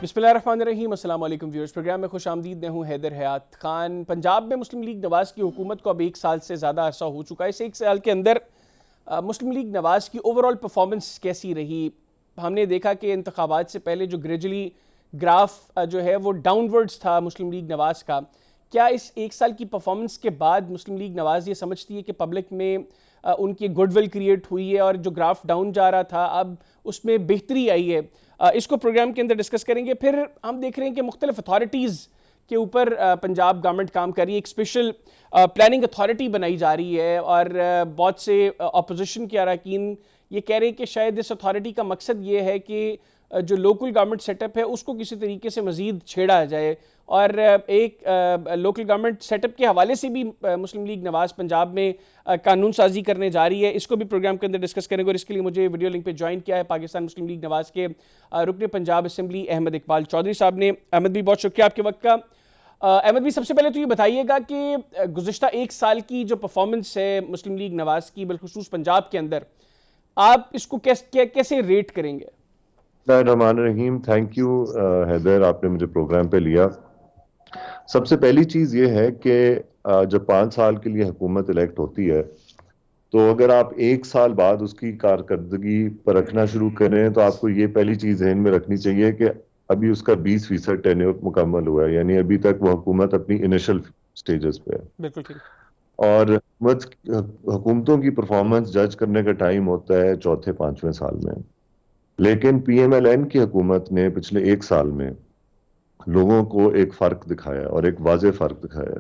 بسم اللہ الرحمن الرحیم. السلام علیکم ویورز. پروگرام میں خوش آمدید. میں ہوں حیدر حیات خان. پنجاب میں مسلم لیگ نواز کی حکومت کو اب 1 سال سے زیادہ عرصہ ہو چکا ہے. اس 1 سال کے اندر مسلم لیگ نواز کی اوورآل پرفارمنس کیسی رہی؟ ہم نے دیکھا کہ انتخابات سے پہلے جو گریجولی گراف جو ہے وہ ڈاؤن ورڈز تھا مسلم لیگ نواز کا. کیا اس 1 سال کی پرفارمنس کے بعد مسلم لیگ نواز یہ سمجھتی ہے کہ پبلک میں ان کی گڈ ول کریٹ ہوئی ہے اور جو گراف ڈاؤن جا رہا تھا اب اس میں بہتری آئی ہے؟ اس کو پروگرام کے اندر ڈسکس کریں گے. پھر ہم دیکھ رہے ہیں کہ مختلف اتھارٹیز کے اوپر پنجاب گورنمنٹ کام کر رہی ہے. ایک اسپیشل پلاننگ اتھارٹی بنائی جا رہی ہے اور بہت سے اپوزیشن کے اراکین یہ کہہ رہے ہیں کہ شاید اس اتھارٹی کا مقصد یہ ہے کہ جو لوکل گورنمنٹ سیٹ اپ ہے اس کو کسی طریقے سے مزید چھیڑا جائے. اور ایک لوکل گورنمنٹ سیٹ اپ کے حوالے سے بھی مسلم لیگ نواز پنجاب میں قانون سازی کرنے جا رہی ہے. اس کو بھی پروگرام کے اندر ڈسکس کریں گے اور اس کے لیے مجھے ویڈیو لنک پہ جوائن کیا ہے پاکستان مسلم لیگ نواز کے رکن پنجاب اسمبلی احمد اقبال چودھری صاحب نے. احمد بھی بہت شکریہ آپ کے وقت کا. احمد بھی سب سے پہلے تو یہ بتائیے گا کہ گزشتہ 1 سال کی جو پرفارمنس ہے مسلم لیگ نواز کی بالخصوص پنجاب کے اندر، آپ اس کو کیسے ریٹ کریں گے؟ الرحمن الرحیم. تھینک یو حیدر، آپ نے مجھے پروگرام پہ لیا. سب سے پہلی چیز یہ ہے کہ جب 5 سال کے لیے حکومت الیکٹ ہوتی ہے تو اگر آپ 1 سال بعد اس کی کارکردگی پرکھنا شروع کریں تو آپ کو یہ پہلی چیز ذہن میں رکھنی چاہیے کہ ابھی اس کا 20% ٹینیور مکمل ہوا ہے، یعنی ابھی تک وہ حکومت اپنی انیشل سٹیجز پہ ہے. بالکل ٹھیک. اور حکومتوں کی پرفارمنس جج کرنے کا ٹائم ہوتا ہے 4-5ویں سال میں. لیکن پی ایم ایل این کی حکومت نے پچھلے 1 سال میں لوگوں کو ایک فرق دکھایا اور ایک واضح فرق دکھایا.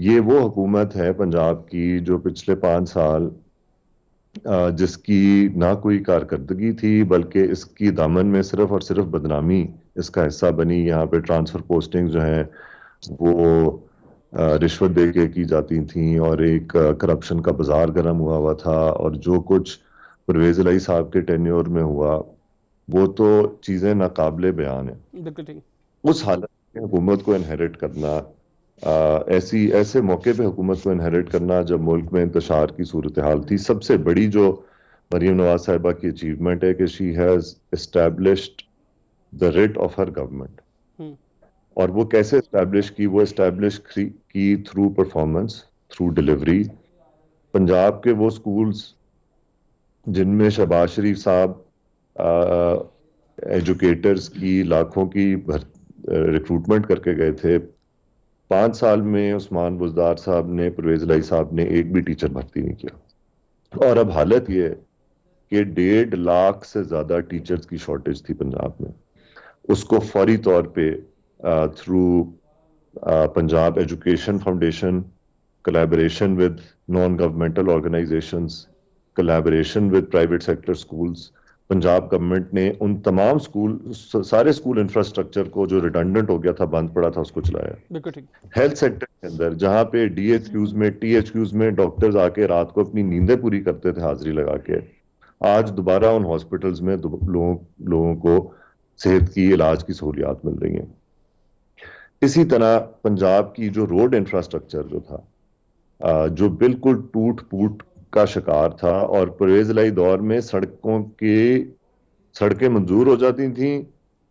یہ وہ حکومت ہے پنجاب کی جو پچھلے 5 سال جس کی نہ کوئی کارکردگی تھی بلکہ اس کی دامن میں صرف اور صرف بدنامی اس کا حصہ بنی. یہاں پہ ٹرانسفر پوسٹنگ جو ہیں وہ رشوت دے کے کی جاتی تھیں اور ایک کرپشن کا بازار گرم ہوا تھا، اور جو کچھ پرویز الہی صاحب کے ٹینیور میں ہوا وہ تو چیزیں ناقابل بیان ہیں. بالکل ٹھیک. اس حالت میں حکومت کو انہیریٹ کرنا، ایسے موقع پہ حکومت کو انہیریٹ کرنا جب ملک میں انتشار کی صورتحال تھی. سب سے بڑی جو مریم نواز صاحبہ کی اچیومنٹ ہے کہ she has established the rate of her government. اور وہ کیسے اسٹیبلش کی؟ وہ اسٹیبلش کی through performance, through delivery. Punjab کے وہ سکولز جن میں شہباز شریف صاحب ایجوکیٹرز کی لاکھوں کی ریکروٹمنٹ کر کے گئے تھے، 5 سال میں عثمان بزدار صاحب نے، پرویز الہی صاحب نے ایک بھی ٹیچر بھرتی نہیں کیا. اور اب حالت یہ ہے کہ 1.5 لاکھ سے زیادہ ٹیچرز کی شارٹیج تھی پنجاب میں. اس کو فوری طور پہ through Punjab education foundation, collaboration with non-governmental organizations, collaboration with private sector schools، Punjab government نے ان تمام سارے اسکول انفراسٹرکچر کو جو ریڈنڈنٹ ہو گیا تھا، بند پڑا تھا، اس کو چلایا. ہیلتھ سیکٹر کے اندر جہاں پہ ڈی ایچ کیوز میں، ٹی ایچ کیوز میں ڈاکٹرز آ کے رات کو اپنی نیندیں پوری کرتے تھے حاضری لگا کے، آج دوبارہ ان ہاسپٹلز میں لوگوں کو صحت کی، علاج کی سہولیات مل رہی ہیں. اسی طرح پنجاب کی جو روڈ انفراسٹرکچر جو تھا، جو بالکل ٹوٹ پوٹ کا شکار تھا، اور پرویز الہی دور میں سڑکیں منظور ہو جاتی تھیں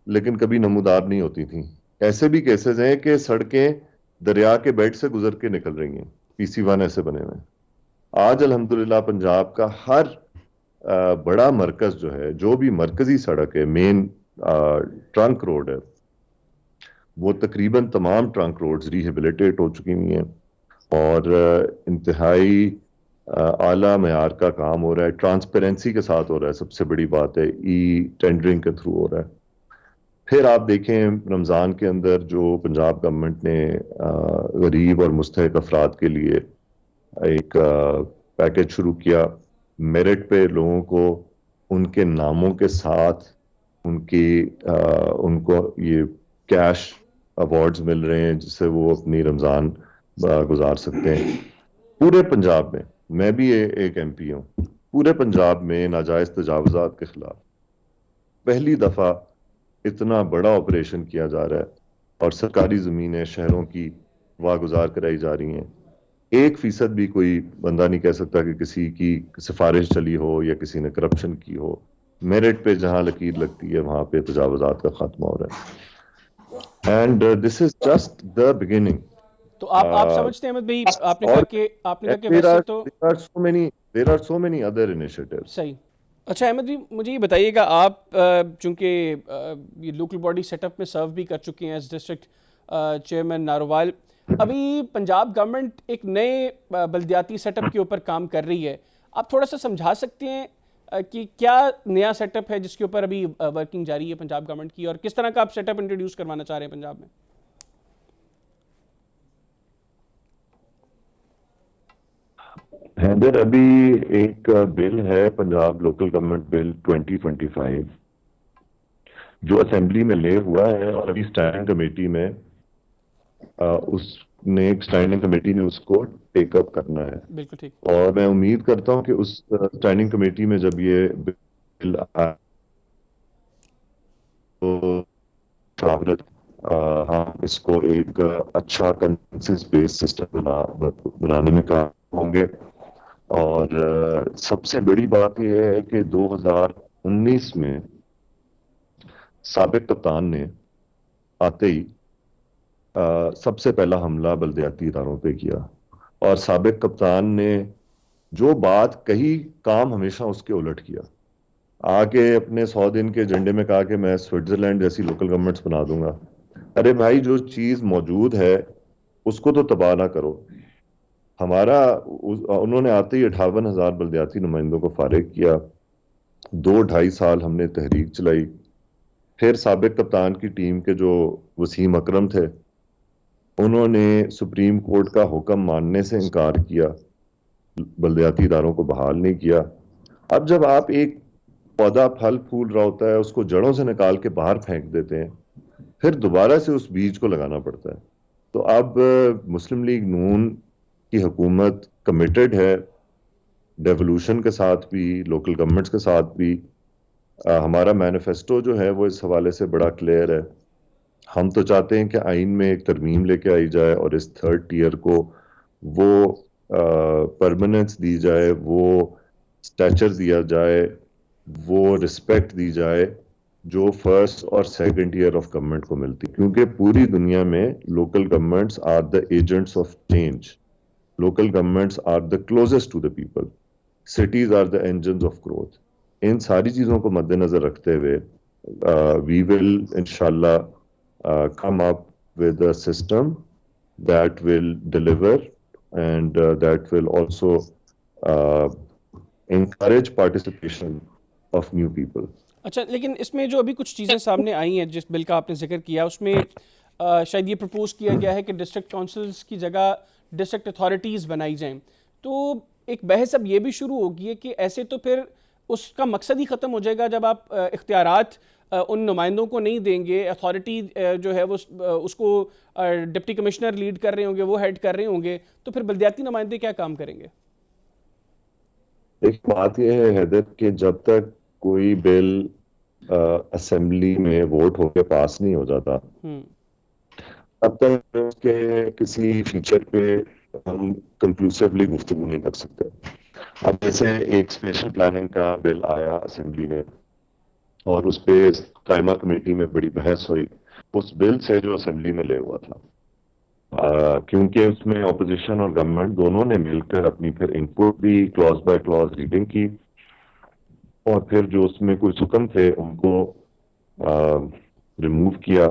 لیکن کبھی نمودار نہیں ہوتی تھیں. ایسے بھی کیسز ہیں کہ سڑکیں دریا کے بیڈ سے گزر کے نکل رہی ہیں، PC1 ایسے بنے ہوئے ہیں. آج الحمدللہ پنجاب کا ہر بڑا مرکز جو ہے، جو بھی مرکزی سڑک ہے، مین ٹرنک روڈ ہے، وہ تقریباً تمام ٹرنک روڈز ریہیبلیٹیٹ ہو چکی ہوئی ہیں اور انتہائی اعلیٰ معیار کا کام ہو رہا ہے. ٹرانسپیرنسی کے ساتھ ہو رہا ہے. سب سے بڑی بات ہے ٹینڈرنگ کے تھرو ہو رہا ہے. پھر آپ دیکھیں رمضان کے اندر جو پنجاب گورنمنٹ نے غریب اور مستحق افراد کے لیے ایک پیکج شروع کیا، میرٹ پہ لوگوں کو ان کے ناموں کے ساتھ ان کو یہ کیش ایوارڈز مل رہے ہیں جس سے وہ اپنی رمضان گزار سکتے ہیں. پورے پنجاب میں بھی ایک MP ہوں، پورے پنجاب میں ناجائز تجاوزات کے خلاف پہلی دفعہ اتنا بڑا آپریشن کیا جا رہا ہے اور سرکاری زمینیں شہروں کی واگزار کرائی جا رہی ہیں. 1% بھی کوئی بندہ نہیں کہہ سکتا کہ کسی کی سفارش چلی ہو یا کسی نے کرپشن کی ہو. میرٹ پہ جہاں لکیر لگتی ہے وہاں پہ تجاوزات کا خاتمہ ہو رہا ہے. And this is just the beginning. تو آپ سمجھتے ہیں احمد بھائی، اور آپ نے کہا کہ there ویسے are تو there are so many other initiatives. صحیح. اچھا احمد بھی مجھے یہ بتائیے گا، آپ چونکہ یہ لوکل باڈی سیٹ اپ میں سرو بھی کر چکے ہیں ایز ڈسٹرکٹ چیئرمین ناروال، ابھی پنجاب گورنمنٹ ایک نئے بلدیاتی سیٹ اپ کے اوپر کام کر رہی ہے. آپ تھوڑا سا سمجھا سکتے ہیں کہ کیا نیا سیٹ اپ ہے جس کے اوپر ابھی ورکنگ جاری ہے پنجاب گورنمنٹ کی، اور کس طرح کا آپ سیٹ اپ انٹروڈیوس کروانا چاہ رہے ہیں پنجاب میں؟ حیدر، ابھی ایک بل ہے پنجاب لوکل گورنمنٹ بل 2025 جو اسمبلی میں لے ہوا ہے، اور ابھی اسٹینڈنگ کمیٹی میں اسٹینڈنگ کمیٹی نے اس کو ٹیک اپ کرنا ہے. بالکل ٹھیک. اور میں امید کرتا ہوں کہ اس اسٹینڈنگ کمیٹی میں جب یہ بل آئے تو ہم اس کو ایک اچھا کنسنسس بیس سسٹم بنانے میں کام ہوں گے. اور سب سے بڑی بات یہ ہے کہ 2019 میں سابق کپتان نے آتے ہی سب سے پہلا حملہ بلدیاتی اداروں پہ کیا، اور سابق کپتان نے جو بات کہی کام ہمیشہ اس کے الٹ کیا. آگے اپنے 100 دن کے ایجنڈے میں کہا کہ میں سوئٹزرلینڈ جیسی لوکل گورنمنٹس بنا دوں گا. ارے بھائی، جو چیز موجود ہے اس کو تو تباہ نہ کرو. انہوں نے آتے ہی 58,000 بلدیاتی نمائندوں کو فارغ کیا. 2-2.5 سال ہم نے تحریک چلائی. پھر سابق کپتان کی ٹیم کے جو وسیم اکرم تھے انہوں نے سپریم کورٹ کا حکم ماننے سے انکار کیا، بلدیاتی اداروں کو بحال نہیں کیا. اب جب آپ ایک پودا پھل پھول رہا ہوتا ہے اس کو جڑوں سے نکال کے باہر پھینک دیتے ہیں، پھر دوبارہ سے اس بیج کو لگانا پڑتا ہے. تو اب مسلم لیگ نون کی حکومت کمیٹڈ ہے ڈیولوشن کے ساتھ بھی، لوکل گورنمنٹس کے ساتھ بھی. ہمارا مینیفیسٹو جو ہے وہ اس حوالے سے بڑا کلیئر ہے. ہم تو چاہتے ہیں کہ آئین میں ایک ترمیم لے کے آئی جائے اور اس تھرڈ ٹیئر کو وہ پرماننس دی جائے، وہ اسٹیچر دیا جائے، وہ رسپیکٹ دی جائے جو فرسٹ اور سیکنڈ ٹیئر آف گورنمنٹ کو ملتی. کیونکہ پوری دنیا میں local governments are the agents of change. Local governments are the closest to the people. Cities are the engines of growth. ان ساری چیزوں کو مد نظر رکھتے ہوئے وی ول انشاءاللہ come up with a system that will deliver and that will also encourage participation of new people. اچھا، لیکن اس میں جو ابھی کچھ چیزیں سامنے آئی ہیں جس بل کا آپ نے ذکر کیا، اس میں شاید یہ پرپوز کیا گیا ہے کہ ڈسٹرکٹ کونسلز کی جگہ ڈسٹرکٹ اتھارٹیز بنائی جائیں. تو ایک بحث اب یہ بھی شروع ہوگی ہے کہ ایسے تو پھر اس کا مقصد ہی ختم ہو جائے گا جب آپ اختیارات ان نمائندوں کو نہیں دیں گے. اتھارٹی جو ہے وہ اس کو ڈپٹی کمشنر لیڈ کر رہے ہوں گے، وہ ہیڈ کر رہے ہوں گے، تو پھر بلدیاتی نمائندے کیا کام کریں گے؟ ایک بات یہ ہے حیدر کہ جب تک کوئی بل اسمبلی میں ووٹ ہو کے پاس نہیں ہو جاتا تب تک اس کے کسی فیچر پہ ہم کنکلوسیولی گفتگو نہیں کر سکتے. اب جیسے ایک اسپیشل پلاننگ کا بل آیا اسمبلی میں اور اس پہ قائمہ کمیٹی میں بڑی بحث ہوئی اس بل سے جو اسمبلی میں لے ہوا تھا، کیونکہ اس میں اپوزیشن اور گورنمنٹ دونوں نے مل کر اپنی پھر ان پٹ بھی کلاز بائی کلاز ریڈنگ کی، اور پھر جو اس میں کچھ حکم تھے ان کو ریموو کیا.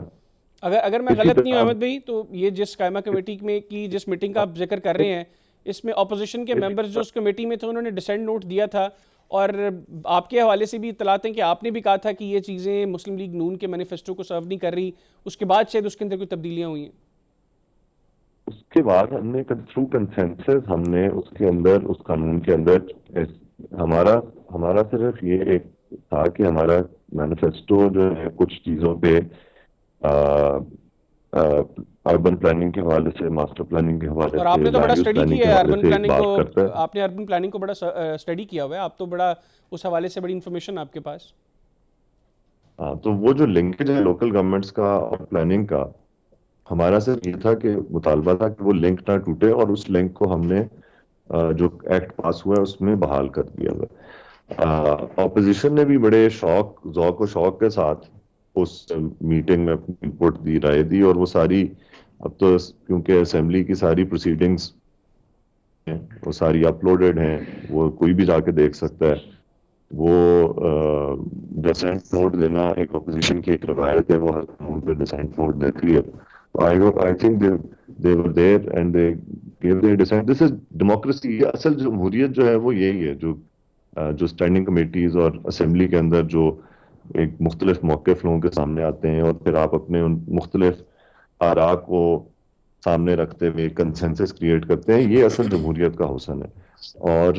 اگر میں غلط نہیں ہوں احمد بھائی، تو یہ جس قائمہ کمیٹی میں کی جس میٹنگ کا آپ ذکر کر رہے ہیں، اس میں اپوزیشن کے ممبرز جو اس کمیٹی میں تھے انہوں نے ڈسینٹ نوٹ دیا تھا، اور آپ کے حوالے سے بھی اطلاعات ہیں کہ آپ نے بھی کہا تھا کہ یہ چیزیں مسلم لیگ نون کے مینیفیسٹو کو سرو نہیں کر رہی. اس کے بعد شاید اس کے اندر کوئی تبدیلیاں ہوئی ہیں. اس کے بعد ہم نے تھرو کنسنسس ہم نے اس کے اندر اس قانون کے اندر ہمارا صرف یہ ایک تھا کہ ہمارا مینیفیسٹو جو ہے کچھ چیزوں پہ اربن پلاننگ کے حوالے سے، ماسٹر پلاننگ کے حوالے سے، اور آپ نے تو بڑا اسٹڈی کیا ہے اربن پلاننگ کو، کرتا ہے. آپ نے اربن پلاننگ کو بڑا اسٹڈی کیا ہوا ہے، آپ تو بڑا اس حوالے سے بڑی انفارمیشن آپ کے پاس. ہاں، تو وہ جو لنکیج ہے لوکل گورنمنٹس کا اور پلاننگ کا، ہمارا صرف یہ تھا کہ مطالبہ تھا کہ وہ لنک نہ ٹوٹے، اور اس لنک کو ہم نے جو ایکٹ پاس ہوا ہے اس میں بحال کر دیا ہوا ہے. اپوزیشن نے بھی بڑے ذوق و شوق کے ساتھ اس میٹنگ میں اپنی انپٹ دی، رائے دی، اور وہ ساری اب تو کیونکہ اسمبلی کی ساری پروسیڈنگز وہ ساری اپلوڈڈ ہیں، وہ کوئی بھی جا کے دیکھ سکتا ہے. وہ ڈسینٹ نوٹ دینا ایک اپوزیشن کی ایک روایت ہے، وہ ہر قانون پہ ڈسینٹ نوٹ دیتی ہے. I think they were there and they gave their dissent. This is democracy. یہ اصل جمہوریت جو ہے وہ یہی ہے، جو اسٹینڈنگ کمیٹیز اور اسمبلی کے اندر جو ایک مختلف موقف لوگوں کے سامنے آتے ہیں اور پھر آپ اپنے ان مختلف آراء کو سامنے رکھتے ہوئے کنسنسس کریٹ کرتے ہیں، یہ اصل جمہوریت کا حسن ہے. اور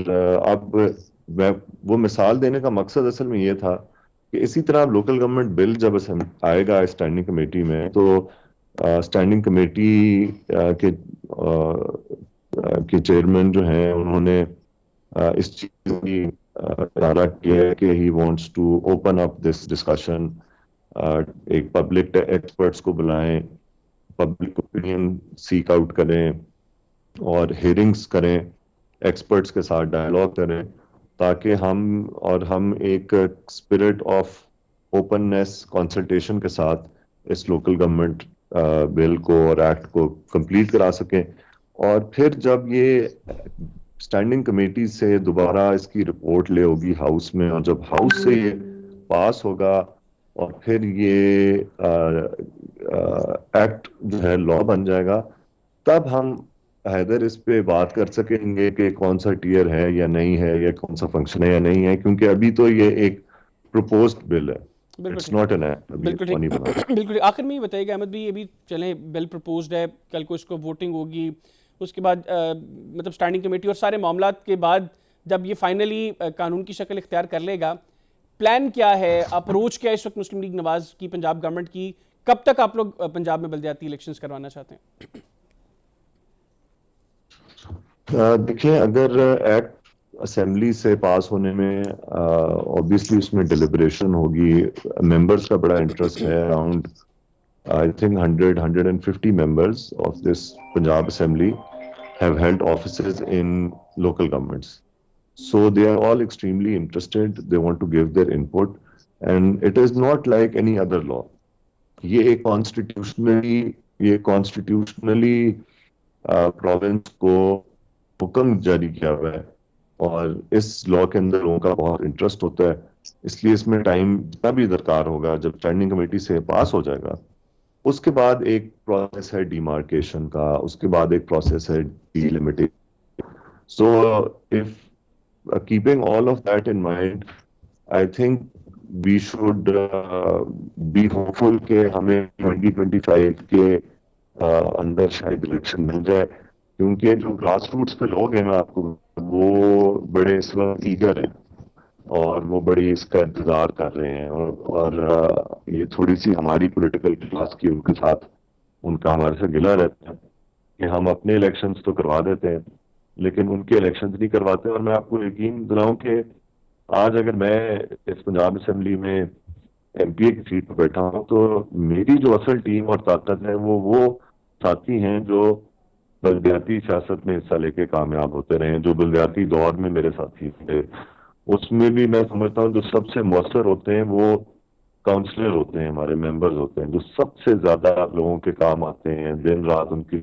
اب وہ مثال دینے کا مقصد اصل میں یہ تھا کہ اسی طرح لوکل گورنمنٹ بل جب آئے گا اسٹینڈنگ کمیٹی میں، تو اسٹینڈنگ کمیٹی کے چیئرمین جو ہیں انہوں نے اس چیز کی ارادہ کیا ہے کہ he wants to open up this discussion, ایک پبلک ایکسپرٹس کو بلائیں، پبلک اوپینین سیک آؤٹ کریں اور ہیئرنگز کریں، ایکسپرٹس کے ساتھ ڈائلاگ کریں، تاکہ ہم ایک اسپرٹ آف اوپننیس کنسلٹیشن کے ساتھ اس لوکل گورنمنٹ بل کو اور ایکٹ کو کمپلیٹ کرا سکیں. اور پھر جب یہ اسٹینڈنگ کمیٹی سے دوبارہ اس کی رپورٹ لے ہوگی ہاؤس میں، اور جب ہاؤس سے یہ پاس ہوگا اور پھر یہ ایکٹ جو ہے لا بن جائے گا، تب ہم حیدر اس پہ بات کر سکیں گے کہ کون سا ٹیئر ہے یا نہیں ہے، یا کون سا فنکشن ہے یا نہیں ہے، کیونکہ ابھی تو یہ ایک پروپوزڈ بل ہے. بالکل. آخر میں یہ بتائیے گا احمد بھائی، ابھی چلیں بل پرپوزڈ ہے، کل کو اس کو ووٹنگ ہوگی، اس کے بعد مطلب اسٹینڈنگ کمیٹی اور سارے معاملات کے بعد جب یہ فائنلی قانون کی شکل اختیار کر لے گا، پلان کیا ہے، اپروچ کیا ہے اس وقت مسلم لیگ نواز کی، پنجاب گورنمنٹ کی؟ کب تک آپ لوگ پنجاب میں بلدیاتی الیکشنز کروانا چاہتے ہیں؟ دیکھیں، اگر ایکٹ اسمبلی سے پاس ہونے میں اوبیسلی اس میں ڈیلیبریشن ہوگی، ممبرز کا بڑا انٹرسٹ ہے. Around I think 150 members of this Punjab Assembly have held offices in local governments. So they are all extremely interested. They want to give their input. And it is not like any other law. یہ constitutionally province کو حکم جاری کیا ہوا ہے، اور اس لا کے اندر لوگوں کا بہت انٹرسٹ ہوتا ہے. اس لیے اس میں ٹائم جتنا بھی درکار ہوگا، جب اسٹینڈنگ کمیٹی سے پاس ہو جائے گا، اس کے بعد ایک پروسیس ہے ڈیمارکیشن کا، اس کے بعد ایک پروسیس ہے delimitation. So if keeping all of that in mind, I think we should be hopeful کہ ہمیں 2025 کے اندر شاید الیکشن مل جائے، کیونکہ جو گراس روٹس پہ لوگ ہیں، میں آپ کو وہ بڑے اس وقت ایگر ہیں اور وہ بڑی اس کا انتظار کر رہے ہیں. اور یہ تھوڑی سی ہماری پولیٹیکل کلاس کی ان کے ساتھ ان کا ہمارے سے گلا رہتا ہے کہ ہم اپنے الیکشنز تو کروا دیتے ہیں لیکن ان کے الیکشنز نہیں کرواتے. اور میں آپ کو یقین دلاؤں کہ آج اگر میں اس پنجاب اسمبلی میں ایم پی اے کی سیٹ پہ بیٹھا ہوں، تو میری جو اصل ٹیم اور طاقت ہے وہ ساتھی ہیں جو بلدیاتی سیاست میں حصہ لے کے کامیاب ہوتے رہے ہیں، جو بلدیاتی دور میں میرے ساتھی تھے. اس میں بھی میں سمجھتا ہوں جو سب سے مؤثر ہوتے ہیں وہ کاؤنسلر ہوتے ہیں، ہمارے ممبرز ہوتے ہیں، جو سب سے زیادہ لوگوں کے کام آتے ہیں، دن رات ان کی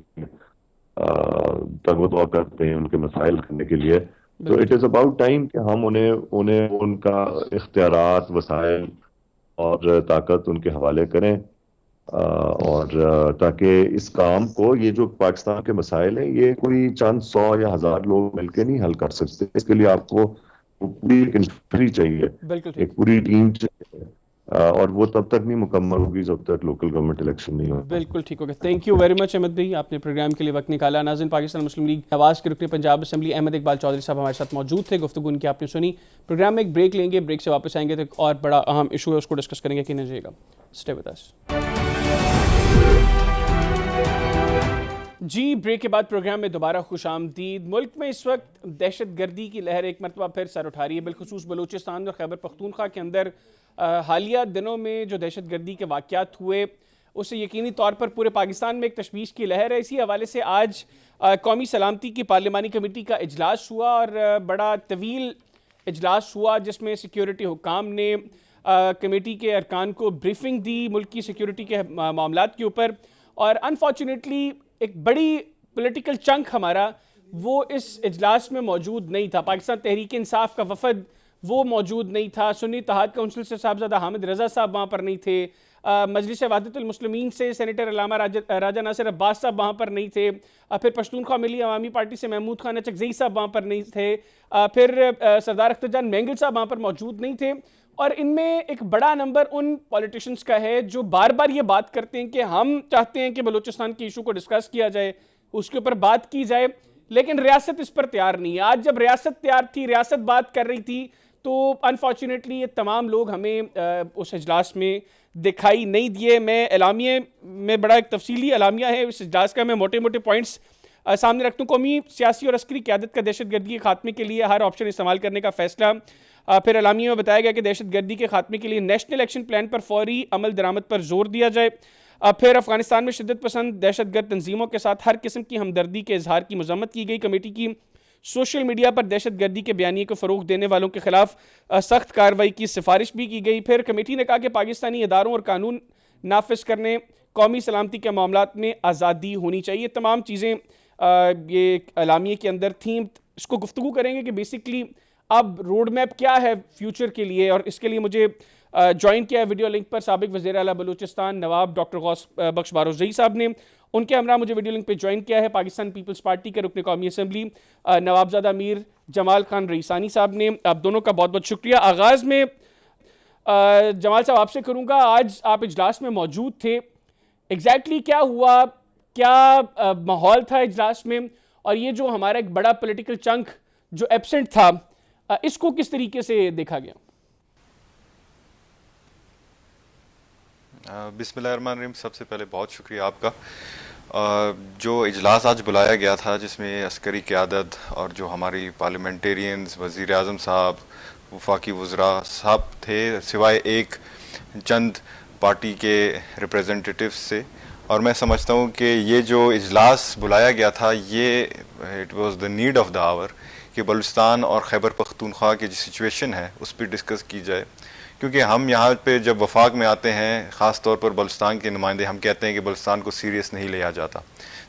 تگ و دو کرتے ہیں ان کے مسائل کرنے کے لیے. تو اٹ از اباؤٹ ٹائم کہ ہم انہیں ان کا اختیارات، وسائل اور طاقت ان کے حوالے کریں، اور تاکہ اس کام کو، یہ جو پاکستان کے مسائل ہیں، یہ کوئی چند 100 یا 1000 لوگ مل کے نہیں حل کر سکتے. اس کے لیے آپ کو پوری ایک انفری چاہیے، ایک پوری ٹیم چاہیے، اور وہ تب تک نہیں مکمل ہوگی جب تک لوکل گورنمنٹ الیکشن نہیں ہوگا. بالکل ٹھیک ہوگا. Thank you very much Ahmed بھائی، آپ نے پروگرام کے لیے وقت نکالا. ناظرین، پاکستان مسلم لیگ نواز کے رکن پنجاب اسمبلی احمد اقبال چودھری صاحب ہمارے ساتھ موجود تھے، گفتگو ان کی آپ نے سنی. پروگرام میں ایک بریک لیں گے، بریک سے واپس آئیں گے تو ایک اور بڑا اہم ایشو ہے، اس کو ڈسکس کریں گے. کہ نہ گا اسٹے ود اس. جی، بریک کے بعد پروگرام میں دوبارہ خوش آمدید. ملک میں اس وقت دہشت گردی کی لہر ایک مرتبہ پھر سر اٹھا رہی ہے، بالخصوص بلوچستان اور خیبر پختونخوا کے اندر حالیہ دنوں میں جو دہشت گردی کے واقعات ہوئے، اس سے یقینی طور پر پورے پاکستان میں ایک تشویش کی لہر ہے. اسی حوالے سے آج قومی سلامتی کی پارلیمانی کمیٹی کا اجلاس ہوا اور بڑا طویل اجلاس ہوا جس میں سیکیورٹی حکام نے کمیٹی کے ارکان کو بریفنگ دی ملک کی سیکیورٹی کے معاملات کے اوپر، اور انفارچونیٹلی ایک بڑی پولیٹیکل چنک ہمارا وہ اس اجلاس میں موجود نہیں تھا. پاکستان تحریک انصاف کا وفد وہ موجود نہیں تھا، سنی اتحاد کونسل سے صاحبزادہ حامد رضا صاحب وہاں پر نہیں تھے، مجلس وحدت المسلمین سے سینیٹر علامہ راجہ ناصر عباس صاحب وہاں پر نہیں تھے، پھر پشتونخوا ملی عوامی پارٹی سے محمود خان اچکزئی صاحب وہاں پر نہیں تھے، پھر سردار اختر جان مینگل صاحب وہاں پر موجود نہیں تھے. اور ان میں ایک بڑا نمبر ان پولیٹیشنز کا ہے جو بار بار یہ بات کرتے ہیں کہ ہم چاہتے ہیں کہ بلوچستان کے ایشو کو ڈسکس کیا جائے، اس کے اوپر بات کی جائے، لیکن ریاست اس پر تیار نہیں ہے. آج جب ریاست تیار تھی، ریاست بات کر رہی تھی، تو انفارچونیٹلی یہ تمام لوگ ہمیں اس اجلاس میں دکھائی نہیں دیے. میں اعلامیے میں بڑا ایک تفصیلی اعلامیہ ہے اس اجلاس کا، میں موٹے موٹے پوائنٹس سامنے رکھتا ہوں. قومی سیاسی اور عسکری قیادت کا دہشت گردی کے خاتمے کے لیے ہر آپشن استعمال کرنے کا فیصلہ. پھر اعلامیے میں بتایا گیا کہ دہشت گردی کے خاتمے کے لیے نیشنل ایکشن پلان پر فوری عمل درآمد پر زور دیا جائے. پھر افغانستان میں شدت پسند دہشت گرد تنظیموں کے ساتھ ہر قسم کی ہمدردی کے اظہار کی مذمت کی گئی. کمیٹی کی سوشل میڈیا پر دہشت گردی کے بیانیے کو فروغ دینے والوں کے خلاف سخت کارروائی کی سفارش بھی کی گئی. پھر کمیٹی نے کہا کہ پاکستانی اداروں اور قانون نافذ کرنے، قومی سلامتی کے معاملات میں آزادی ہونی چاہیے. تمام چیزیں یہ اعلامیے کے اندر تھیں. اس کو گفتگو کریں گے کہ بیسکلی اب روڈ میپ کیا ہے فیوچر کے لیے، اور اس کے لیے مجھے جوائن کیا ہے ویڈیو لنک پر سابق وزیر اعلیٰ بلوچستان نواب ڈاکٹر غوث بخش بارودزئی صاحب نے. ان کے ہمراہ مجھے ویڈیو لنک پہ جوائن کیا ہے پاکستان پیپلز پارٹی کے رکن قومی اسمبلی نوابزادہ میر جمال خان رئیسانی صاحب نے. آپ دونوں کا بہت بہت شکریہ. آغاز میں جمال صاحب آپ سے کروں گا، آج آپ اجلاس میں موجود تھے، ایگزیکٹلی کیا ہوا، کیا ماحول تھا اجلاس میں، اور یہ جو ہمارا ایک بڑا پولیٹیکل چنک جو ایبسنٹ تھا اس کو کس طریقے سے دیکھا گیا؟ بسم اللہ الرحمن الرحیم. سب سے پہلے بہت شکریہ آپ کا. جو اجلاس آج بلایا گیا تھا جس میں عسکری قیادت اور جو ہماری پارلیمنٹیرینز، وزیر اعظم صاحب، وفاقی وزراء صاحب تھے، سوائے ایک چند پارٹی کے ریپریزنٹیٹیوز سے، اور میں سمجھتا ہوں کہ یہ جو اجلاس بلایا گیا تھا یہ it was the need of the hour کہ بلوچستان اور خیبر پختونخوا کی جو سچویشن ہے اس پہ ڈسکس کی جائے. کیونکہ ہم یہاں پہ جب وفاق میں آتے ہیں، خاص طور پر بلوچستان کے نمائندے، ہم کہتے ہیں کہ بلوچستان کو سیریس نہیں لیا جاتا.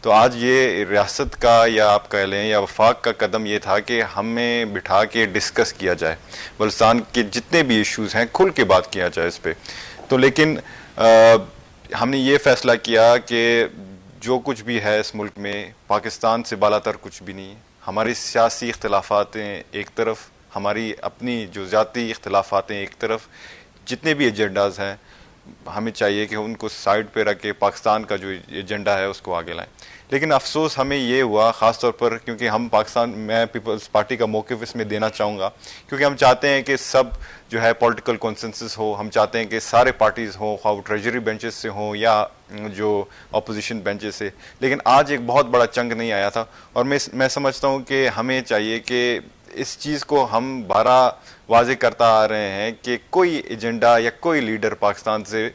تو آج یہ ریاست کا یا آپ کہہ لیں یا وفاق کا قدم یہ تھا کہ ہمیں بٹھا کے ڈسکس کیا جائے، بلوچستان کے جتنے بھی ایشوز ہیں کھل کے بات کیا جائے اس پہ. تو لیکن ہم نے یہ فیصلہ کیا کہ جو کچھ بھی ہے اس ملک میں پاکستان سے بالا تر کچھ بھی نہیں. ہماری سیاسی اختلافات ایک طرف، ہماری اپنی جو ذاتی اختلافات ایک طرف، جتنے بھی ایجنڈاز ہیں ہمیں چاہیے کہ ان کو سائڈ پہ رکھ کے پاکستان کا جو ایجنڈا ہے اس کو آگے لائیں. لیکن افسوس ہمیں یہ ہوا، خاص طور پر کیونکہ ہم پاکستان، میں پیپلز پارٹی کا موقف اس میں دینا چاہوں گا، کیونکہ ہم چاہتے ہیں کہ سب جو ہے پولیٹیکل کنسنسس ہو. ہم چاہتے ہیں کہ سارے پارٹیز ہوں، خواہ وہ ٹریجری بینچز سے ہوں یا جو اپوزیشن بینچز سے. لیکن آج ایک بہت بڑا چنک نہیں آیا تھا، اور میں سمجھتا ہوں کہ ہمیں چاہیے کہ اس چیز کو ہم بارہ واضح کرتا آ رہے ہیں کہ کوئی ایجنڈا یا کوئی لیڈر پاکستان سے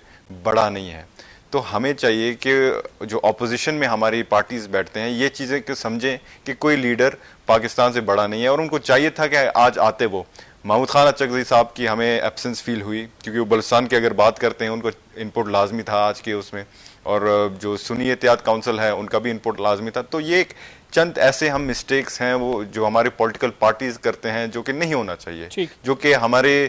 بڑا نہیں ہے. تو ہمیں چاہیے کہ جو اپوزیشن میں ہماری پارٹیز بیٹھتے ہیں یہ چیزیں کہ سمجھیں کہ کوئی لیڈر پاکستان سے بڑا نہیں ہے. اور ان کو چاہیے تھا کہ آج آتے وہ محمود خان اچکزئی صاحب کی ہمیں ایبسنس فیل ہوئی، کیونکہ وہ بلوچستان کی اگر بات کرتے ہیں ان کو انپٹ لازمی تھا آج کے اس میں، اور جو سنی اتحاد کونسل ہے ان کا بھی انپٹ لازمی تھا. تو یہ ایک چند ایسے ہم مسٹیکس ہیں وہ جو ہمارے پولیٹیکل پارٹیز کرتے ہیں جو کہ نہیں ہونا چاہیے، جو کہ ہمارے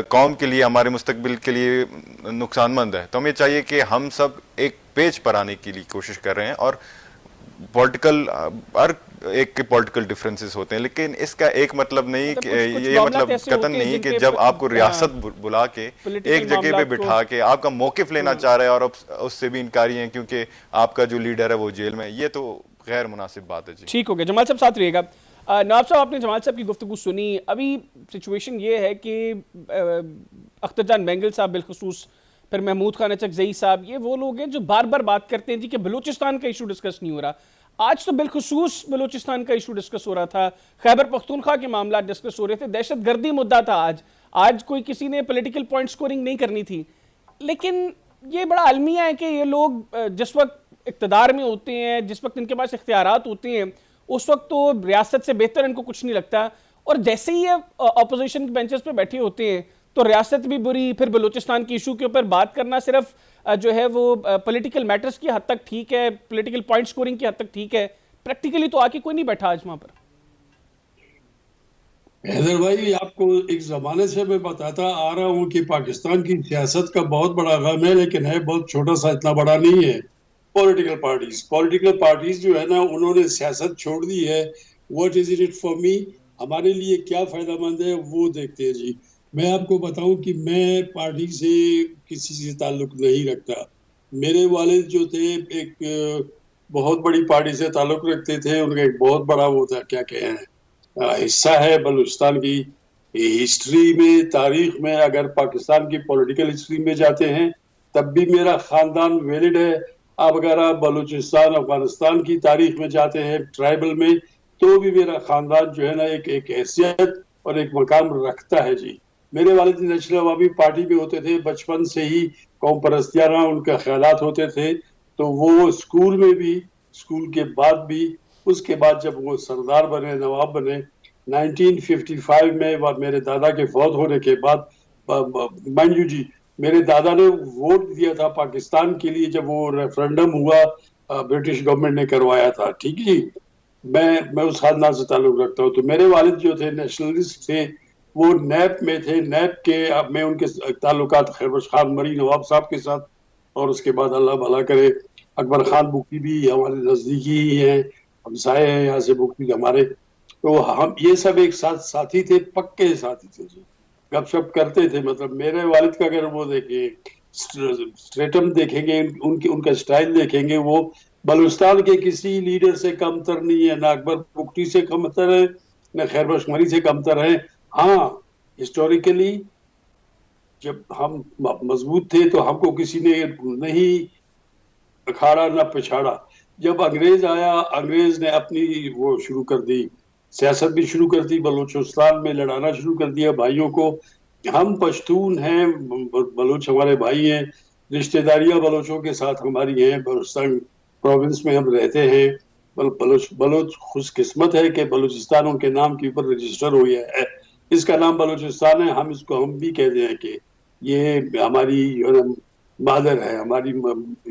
قوم کے لیے، ہمارے مستقبل کے لیے نقصان مند ہے. تو ہمیں چاہیے کہ ہم سب ایک پیج پر آنے کی لیے کوشش کر رہے ہیں، اور پولیٹیکل ہر ایک کے پولیٹیکل ڈفرینسز ہوتے ہیں، لیکن اس کا ایک مطلب نہیں کہ یہ مطلب قطعاً نہیں کہ جب آپ کو ریاست بلا کے ایک جگہ پہ بٹھا کے آپ کا موقف لینا چاہ رہے ہیں اور اس سے بھی انکاری ہیں کیونکہ آپ کا جو لیڈر ہے وہ جیل میں، یہ تو غیر مناسب بات ہے. جی ٹھیک ہو گیا. جمال صاحب ساتھ رہیے گا. نواب صاحب آپ نے جمال صاحب کی گفتگو سنی. ابھی سچویشن یہ ہے کہ اختر جان مینگل صاحب بالخصوص، پھر محمود خان اچکزئی صاحب، یہ وہ لوگ ہیں جو بار بار بات کرتے ہیں جی کہ بلوچستان کا ایشو ڈسکس نہیں ہو رہا. آج تو بالخصوص بلوچستان کا ایشو ڈسکس ہو رہا تھا، خیبر پختونخوا کے معاملات ڈسکس ہو رہے تھے، دہشت گردی مدعا تھا. آج کوئی کسی نے پولیٹیکل پوائنٹ سکورنگ نہیں کرنی تھی. لیکن یہ بڑا المیہ ہے کہ یہ لوگ جس وقت اقتدار میں ہوتے ہیں، جس وقت ان کے پاس اختیارات ہوتے ہیں، اس وقت تو ریاست سے بہتر ان کو کچھ نہیں لگتا، اور جیسے ہی یہ اپوزیشن کے بینچز پہ بیٹھے ہوتے ہیں تو ریاست بھی بری, پھر بلوچستان کی ایشو کے اوپر بات کرنا صرف جو ہے وہ پولیٹیکل میٹرز کی حد تک ٹھیک ہے, پولیٹیکل پوائنٹ سکورنگ کی حد تک ٹھیک ہے, پریکٹیکلی تو آ کے کوئی نہیں بیٹھا آج وہاں پر. حیدر بھائی, آپ کو ایک زمانے سے میں بتاتا آ رہا ہوں کہ پاکستان کی سیاست کا بہت بڑا غم ہے, لیکن ہے بہت چھوٹا سا, اتنا بڑا نہیں ہے. پولیٹیکل پارٹیز جو ہے نا, انہوں نے سیاست چھوڑ دی ہے. What is it for me, ہمارے لیے کیا فائدہ مند ہے وہ دیکھتے ہیں جی. میں آپ کو بتاؤں کہ میں پارٹی سے کسی سے تعلق نہیں رکھتا. میرے والد جو تھے ایک بہت بڑی پارٹی سے تعلق رکھتے تھے, ان کا ایک بہت بڑا وہ تھا, کیا کہیں حصہ ہے بلوچستان کی ہسٹری میں, تاریخ میں. اگر پاکستان کی پولیٹیکل ہسٹری میں جاتے ہیں تب بھی میرا خاندان ویلڈ ہے. اب اگر آپ بلوچستان افغانستان کی تاریخ میں جاتے ہیں ٹرائبل میں, تو بھی میرا خاندان جو ہے نا ایک حیثیت اور ایک مقام رکھتا ہے جی. میرے والد نیشنل عوامی پارٹی میں ہوتے تھے, بچپن سے ہی قوم پرستیانہ ان کے خیالات ہوتے تھے. تو وہ اسکول میں بھی, اسکول کے بعد بھی, اس کے بعد جب وہ سردار بنے, نواب بنے 1955 میں, میرے دادا کے فوت ہونے کے بعد, منجو جی میرے دادا نے ووٹ دیا تھا پاکستان کے لیے جب وہ ریفرنڈم ہوا, برٹش گورنمنٹ نے کروایا تھا, ٹھیک جی. میں اس خاندان سے تعلق رکھتا ہوں. تو میرے والد جو تھے نیشنلسٹ تھے, وہ نیپ میں تھے. نیپ کے میں ان کے تعلقات خیبر خان مری نواب صاحب کے ساتھ, اور اس کے بعد اللہ بھلا کرے اکبر خان بگٹی بھی ہمارے نزدیکی ہی ہیں, ہمسائے ہیں یہاں سے بگٹی ہمارے. تو ہم یہ سب ایک ساتھ ساتھی تھے, پکے ساتھی تھے جی, گپ شپ کرتے تھے. مطلب میرے والد کا اگر وہ دیکھیں, اسٹریٹم دیکھیں گے, ان کا سٹائل دیکھیں گے, وہ بلوچستان کے کسی لیڈر سے کم تر نہیں ہے, نہ اکبر بگٹی سے کم تر ہے, نہ خیر بخش مری سے کم تر ہے. ہاں ہسٹوریکلی جب ہم مضبوط تھے تو ہم کو کسی نے نہیں اکھاڑا نہ پچھاڑا. جب انگریز آیا, انگریز نے اپنی وہ شروع کر دی, سیاست بھی شروع کر دی, بلوچستان میں لڑانا شروع کر دیا بھائیوں کو. ہم پشتون ہیں, بلوچ ہمارے بھائی ہیں, رشتہ داریاں بلوچوں کے ساتھ ہماری ہیں, بلوچستان پروونس میں ہم رہتے ہیں. بلوچ خوش قسمت ہے کہ بلوچستان ان کے نام کے اوپر رجسٹر ہو گیا ہے. اس کا نام بلوچستان ہے. ہم بھی کہتے ہیں کہ یہ ہماری مادر ہے, ہماری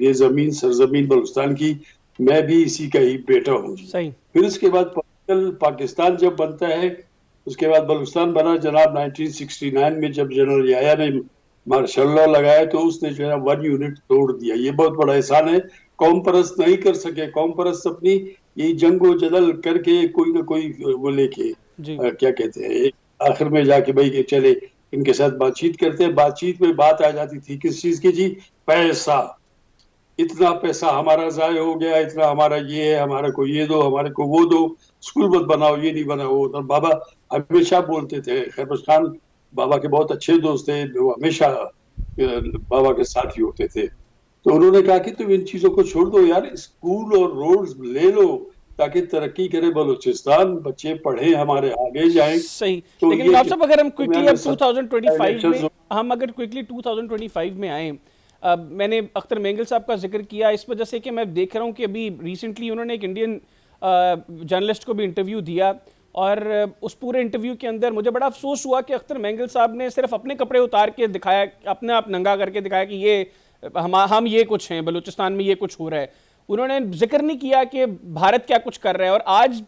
یہ زمین سرزمین بلوچستان کی. میں بھی اسی کا ہی بیٹا ہوں جی. پھر اس کے بعد پاکستان جب بنتا ہے, اس کے بعد بلوچستان بنا جناب 1969 میں, جب جنرل یحییٰ نے مارشل لاء لگایا تو اس نے جو ہے 1 یونٹ توڑ دیا. یہ بہت بڑا احسان ہے. قوم پرست نہیں کر سکے, قوم پرست اپنی یہ جنگ و جدل کر کے کوئی نہ کوئی وہ لے کے کیا کہتے ہیں, آخر میں جا کے بھائی کہ چلے ان کے ساتھ بات چیت کرتے ہیں. بات چیت میں بات آ جاتی تھی کس چیز کی جی, پیسہ. اتنا پیسہ ہمارا ضائع ہو گیا, اتنا ہمارا یہ ہے, ہمارے کو یہ دو, ہمارے کو وہ دو, اسکول مت بناؤ, یہ نہیں بناؤ. اور بابا ہمیشہ بولتے تھے, خیر بخش خان بابا کے بہت اچھے دوست تھے, وہ ہمیشہ بابا کے ساتھ ہی ہوتے تھے. تو انہوں نے کہا کہ تم ان چیزوں کو چھوڑ دو یار, اسکول اور روڈز لے لو تاکہ ترقی کرے بلوچستان, بچے پڑھیں ہمارے, آگے جائیں. صحیح. لیکن آپ صاحب اگر ہم کوئکلی اب 2025 میں, ہم اگر کوئکلی 2025 میں آئیں, میں نے اختر مینگل صاحب کا ذکر کیا اس وجہ سے کہ میں دیکھ رہا ہوں کہ ابھی ریسنٹلی انہوں نے ایک انڈین جرنلسٹ کو بھی انٹرویو دیا, اور اس پورے انٹرویو کے اندر مجھے بڑا افسوس ہوا کہ اختر مینگل صاحب نے صرف اپنے کپڑے اتار کے دکھایا, اپنے آپ ننگا کر کے دکھایا کہ یہ ہم یہ کچھ ہیں, بلوچستان میں یہ کچھ ہو رہا ہے. انہوں نے ذکر نہیں کیا کہ بھارت کیا کچھ کر رہا ہے. اور آج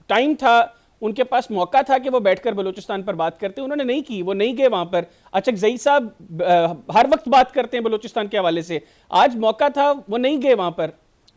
ٹائم تھا, ان کے پاس موقع تھا کہ وہ بیٹھ کر بلوچستان پر بات کرتے, انہوں نے نہیں کی, وہ نہیں گئے وہاں پر. اچکزئی صاحب ہر وقت بات کرتے ہیں بلوچستان کے حوالے سے, آج موقع تھا, وہ نہیں گئے وہاں پر.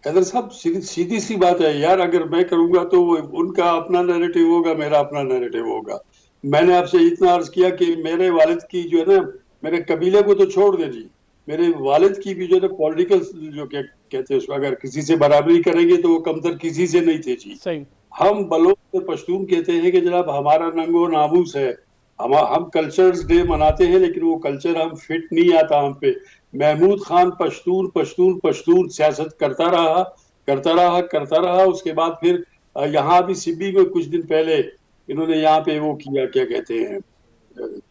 حیدر صاحب سیدھی سی بات ہے یار, اگر میں کروں گا تو ان کا اپنا نیریٹو ہوگا, میرا اپنا نیریٹو ہوگا. میں نے آپ سے اتنا عرض کیا کہ میرے والد کی جو ہے نا, میرے قبیلے کو تو چھوڑ دیں جی, میرے والد کی بھی جو ہے پولیٹیکل جو کہتے ہیں اس کو, اگر کسی سے برابری کریں گے تو وہ کمتر کسی سے نہیں تھے جی. ہم بلوچ پشتون کہتے ہیں کہ جناب ہمارا ننگ و ناموس ہے, ہم کلچرز ڈے مناتے ہیں, لیکن وہ کلچر ہم فٹ نہیں آتا ہم پہ. محمود خان پشتون پشتون پشتون سیاست کرتا رہا. اس کے بعد پھر یہاں بھی سبی میں کچھ دن پہلے انہوں نے یہاں پہ وہ کیا, کیا کہتے ہیں,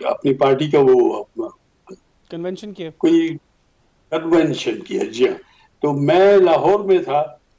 اپنی پارٹی کا وہ کنونشن کیا, کوئی کنونشن کیا جی ہاں. تو میں لاہور میں تھا,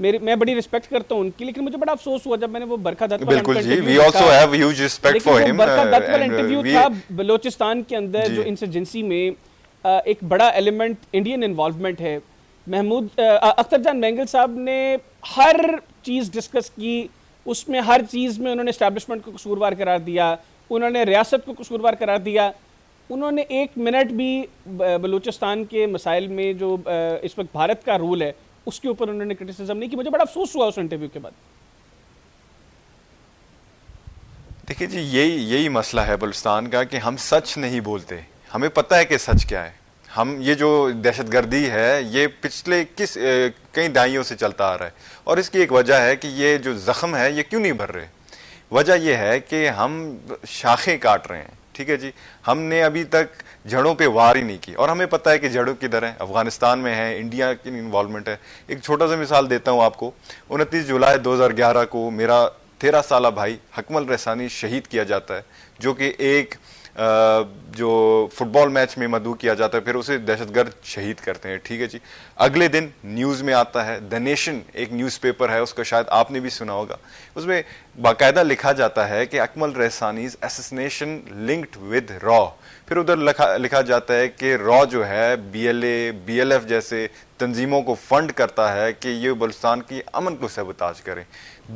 میں بڑی رسپیکٹ کرتا ہوں ان کی, لیکن مجھے بڑا افسوس ہوا جب میں نے وہ برکھا دت والا بالکل جی, we also have huge respect for him. برکھا دت والا انٹرویو تھا بلوچستان کے اندر جو انسرجنسی میں ایک بڑا ایلیمنٹ انڈین انوالومنٹ ہے. محمود اختر جان مینگل صاحب نے ہر چیز ڈسکس کی, اس میں ہر چیز میں انہوں نے اسٹیبلشمنٹ کو قصوروار قرار دیا, انہوں نے ریاست کو قصوروار قرار دیا, انہوں نے ایک منٹ بھی بلوچستان کے مسائل میں جو اس وقت بھارت کا رول ہے اس کے اوپر انہوں نے کرٹیسزم نہیں کی. مجھے بڑا افسوس ہوا اس انٹرویو کے بعد. دیکھیے جی, یہی مسئلہ ہے بلوچستان کا کہ ہم سچ نہیں بولتے. ہمیں پتہ ہے کہ سچ کیا ہے. ہم یہ جو دہشت گردی ہے یہ پچھلے کئی دہائیوں سے چلتا آ رہا ہے, اور اس کی ایک وجہ ہے کہ یہ جو زخم ہے یہ کیوں نہیں بھر رہے. وجہ یہ ہے کہ ہم شاخیں کاٹ رہے ہیں. ٹھیک ہے جی, ہم نے ابھی تک جڑوں پہ وار ہی نہیں کی, اور ہمیں پتہ ہے کہ جڑوں کدھر ہیں. افغانستان میں ہے, انڈیا کی انوالومنٹ ہے. ایک چھوٹا سا مثال دیتا ہوں آپ کو. 29 جولائی 2011 کو میرا 13 سالہ بھائی حکمل رحسانی شہید کیا جاتا ہے, جو کہ ایک جو فٹ بال میچ میں مدعو کیا جاتا ہے, پھر اسے دہشت گرد شہید کرتے ہیں. ٹھیک ہے جی, اگلے دن نیوز میں آتا ہے, دا نیشن ایک نیوز پیپر ہے, اس کا شاید آپ نے بھی سنا ہوگا, اس میں باقاعدہ لکھا جاتا ہے کہ اکمل رحسانیز اسیسنیشن لنکڈ ود را. پھر ادھر لکھا جاتا ہے کہ را جو ہے BLA BLF جیسے تنظیموں کو فنڈ کرتا ہے کہ یہ بلوچستان کی امن کو سبوتاج کریں.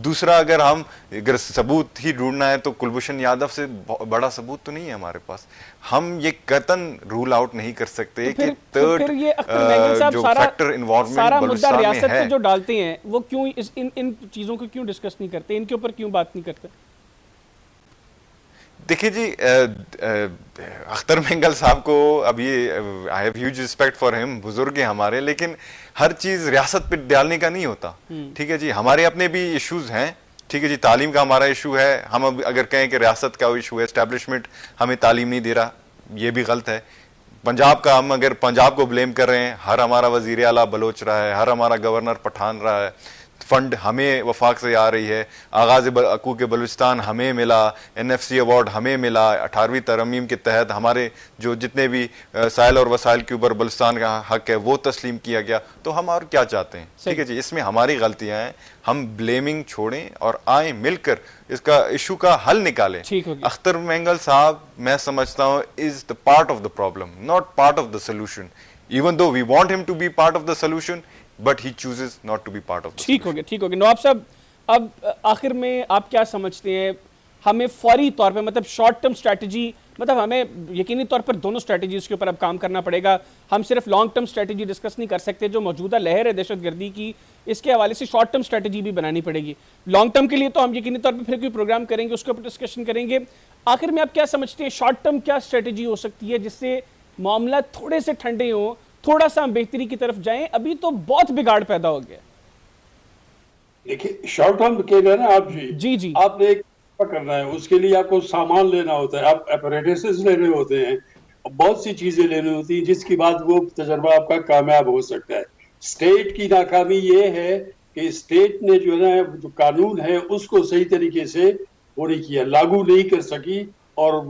دوسرا, اگر ثبوت ہی ڈھونڈنا ہے تو کلبھوشن یادو سے بڑا ثبوت تو نہیں ہے ہمارے پاس. ہم یہ قطعاً رول آؤٹ نہیں کر سکتے کہ تھرڈ جو فیکٹر انوالومنٹ بلوچستان میں ریاست ہے پہ جو ڈالتے ہیں وہ کیوں ان چیزوں کو کیوں ڈسکس نہیں کرتے, ان کے اوپر کیوں بات نہیں کرتے. دیکھیے جی, اختر مینگل صاحب کو ابھی I have huge respect for ہم, بزرگ ہیں ہمارے, لیکن ہر چیز ریاست پہ ڈالنے کا نہیں ہوتا. ٹھیک ہے جی, ہمارے اپنے بھی ایشوز ہیں. ٹھیک ہے جی, تعلیم کا ہمارا ایشو ہے. ہم اب اگر کہیں کہ ریاست کا ایشو ہے, اسٹیبلشمنٹ ہمیں تعلیم نہیں دے رہا, یہ بھی غلط ہے. پنجاب کا, ہم اگر پنجاب کو بلیم کر رہے ہیں, ہر ہمارا وزیر اعلیٰ بلوچ رہا ہے, ہر ہمارا گورنر پٹھان رہا ہے, فنڈ ہمیں وفاق سے آ رہی ہے, آغاز حقوق بلوچستان ہمیں ملا, NFC ایوارڈ ہمیں ملا, 18ویں ترمیم کے تحت ہمارے جو جتنے بھی سائل اور وسائل کے اوپر بلوچستان کا حق ہے وہ تسلیم کیا گیا. تو ہم اور کیا چاہتے ہیں. ٹھیک ہے جی, اس میں ہماری غلطیاں ہیں. ہم بلیمنگ چھوڑیں اور آئیں مل کر اس کا ایشو کا حل نکالیں. اختر مینگل صاحب میں سمجھتا ہوں is the part of the problem, not part of the solution, even though we want ہم to be part of the solution, but he chooses not to be part of the solution. ٹھیک ہو گیا. نواب صاحب, اب آخر میں آپ کیا سمجھتے ہیں, ہمیں فوری طور پہ مطلب شارٹ ٹرم اسٹریٹجی, مطلب ہمیں یقینی طور پر دونوں اسٹریٹجیز کے اوپر اب کام کرنا پڑے گا. ہم صرف لانگ ٹرم اسٹریٹجی ڈسکس نہیں کر سکتے. جو موجودہ لہر ہے دہشت گردی کی, اس کے حوالے سے شارٹ ٹرم اسٹریٹجی بھی بنانی پڑے گی. لانگ ٹرم کے لیے تو ہم یقینی طور پہ پھر کوئی پروگرام کریں گے, اس کے اوپر ڈسکشن کریں گے. آخر میں آپ کیا سمجھتے ہیں شارٹ ٹرم کیا اسٹریٹجی ہو سکتی ہے جس سے معاملات تھوڑے سے ٹھنڈے ہوں, تھوڑا سا ہم بہتری کی طرف جائیں؟ ابھی تو بہت بگاڑ پیدا ہو گیا. دیکھیں شارٹ ٹرم کہہ رہے ہیں نا آپ جی, آپ نے ایک کرنا ہے, اس کے لیے آپ کو سامان لینا ہوتا ہے, آپ اپریٹسز لینے ہوتے ہیں, بہت سی چیزیں لینی ہوتی ہیں, جس کے بعد وہ تجربہ آپ کا کامیاب ہو سکتا ہے. اسٹیٹ کی ناکامی یہ ہے کہ اسٹیٹ نے جو ہے نا جو قانون ہے اس کو صحیح طریقے سے وہ نہیں کیا, لاگو نہیں کر سکی اور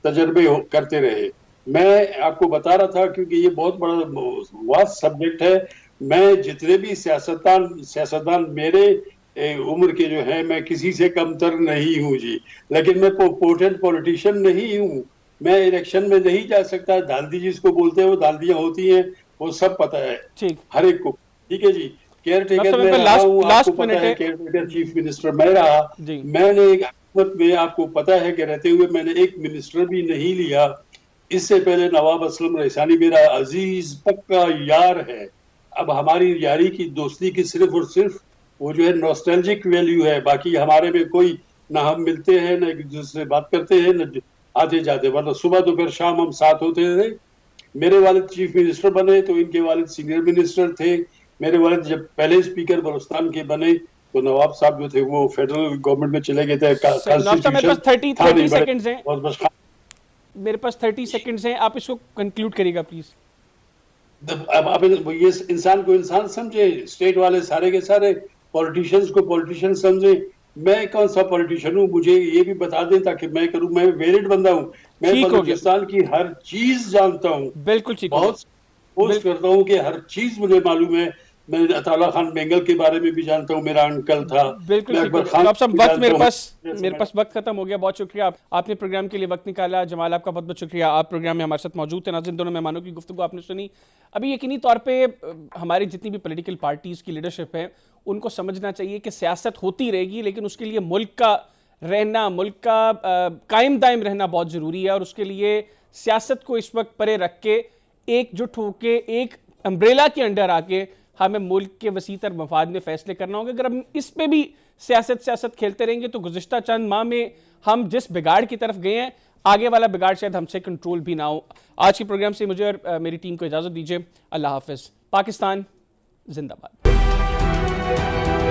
تجربے کرتے رہے. میں آپ کو بتا رہا تھا کیونکہ یہ بہت بڑا واس سبجیکٹ ہے. میں جتنے بھی سیاستدان میرے عمر کے جو ہیں, میں کسی سے کم تر نہیں ہوں جی, لیکن میں پوٹنٹ پولیٹیشین نہیں ہوں. میں الیکشن میں نہیں جا سکتا. دالدی جس کو بولتے ہیں وہ دالدیاں ہوتی ہیں, وہ سب پتہ ہے ہر ایک کو. ٹھیک ہے جی, کیئر ٹیکر میں رہا ہوں, آپ کو پتہ ہے کیئر ٹیکر چیف منسٹر میں رہا. میں نے ایک حکومت میں آپ کو پتہ ہے کہ رہتے ہوئے میں نے ایک منسٹر بھی نہیں لیا. اس سے پہلے نواب اسلم رحسانی میرا عزیز پکا یار ہے. اب ہماری یاری کی دوستی کی صرف اور صرف وہ جو ہے نوسٹیلجک ویلیو ہے, باقی ہمارے میں کوئی نہ ہم ملتے ہیں نہ ایک دوسرے سے بات کرتے ہیں نہ آتے جاتے, ورنہ صبح دوپہر شام ہم ساتھ ہوتے تھے. میرے والد چیف منسٹر بنے تو ان کے والد سینئر منسٹر تھے. میرے والد جب پہلے اسپیکر بلوچستان کے بنے تو نواب صاحب جو تھے وہ فیڈرل گورنمنٹ میں چلے گئے تھے. میرے پاس 30 سیکنڈز ہیں, آپ اس کو کنکلوڈ کریے گا پلیز. اب یہ انسان کو انسان سمجھے, اسٹیٹ والے سارے کے سارے پولیٹیشنز کو پولیٹیشن سمجھے. میں کون سا پولیٹیشن ہوں, مجھے یہ بھی بتا دیں تاکہ میں کروں. میں ویلڈ بندہ ہوں, میں بلوچستان کی ہر چیز جانتا ہوں, بالکل بہت کوشش کرتا ہوں کہ ہر چیز مجھے معلوم ہے. میں اطالع خان بینگل کے بارے میں بھی جانتا ہوں, میرا انکل تھا. بالکل میں ٹھیک اکبر ہے خان ڈاکٹر صاحب, بھی وقت جانتا میرے پاس وقت ختم ہو گیا. بہت شکریہ, آپ نے پروگرام کے لیے وقت نکالا. جمال, آپ کا بہت بہت شکریہ, آپ پروگرام میں ہمارے ساتھ موجود تھے. ناظرین, دونوں مہمانوں کی گفتگو آپ نے سنی. ابھی یقینی طور پہ ہماری جتنی بھی پولیٹیکل پارٹیز کی لیڈرشپ ہے ان کو سمجھنا چاہیے کہ سیاست ہوتی رہے گی, لیکن اس کے لیے ملک کا رہنا, ملک کا قائم دائم رہنا بہت ضروری ہے, اور اس کے لیے سیاست کو اس وقت پرے رکھ کے ایک جٹ ہو کے ایک امبریلا کے انڈر آ کے ہمیں ملک کے وسیع تر مفاد میں فیصلے کرنا ہوگا. اگر ہم اس پہ بھی سیاست کھیلتے رہیں گے تو گزشتہ چند ماہ میں ہم جس بگاڑ کی طرف گئے ہیں, آگے والا بگاڑ شاید ہم سے کنٹرول بھی نہ ہو. آج کے پروگرام سے مجھے اور میری ٹیم کو اجازت دیجیے. اللہ حافظ. پاکستان زندہ باد.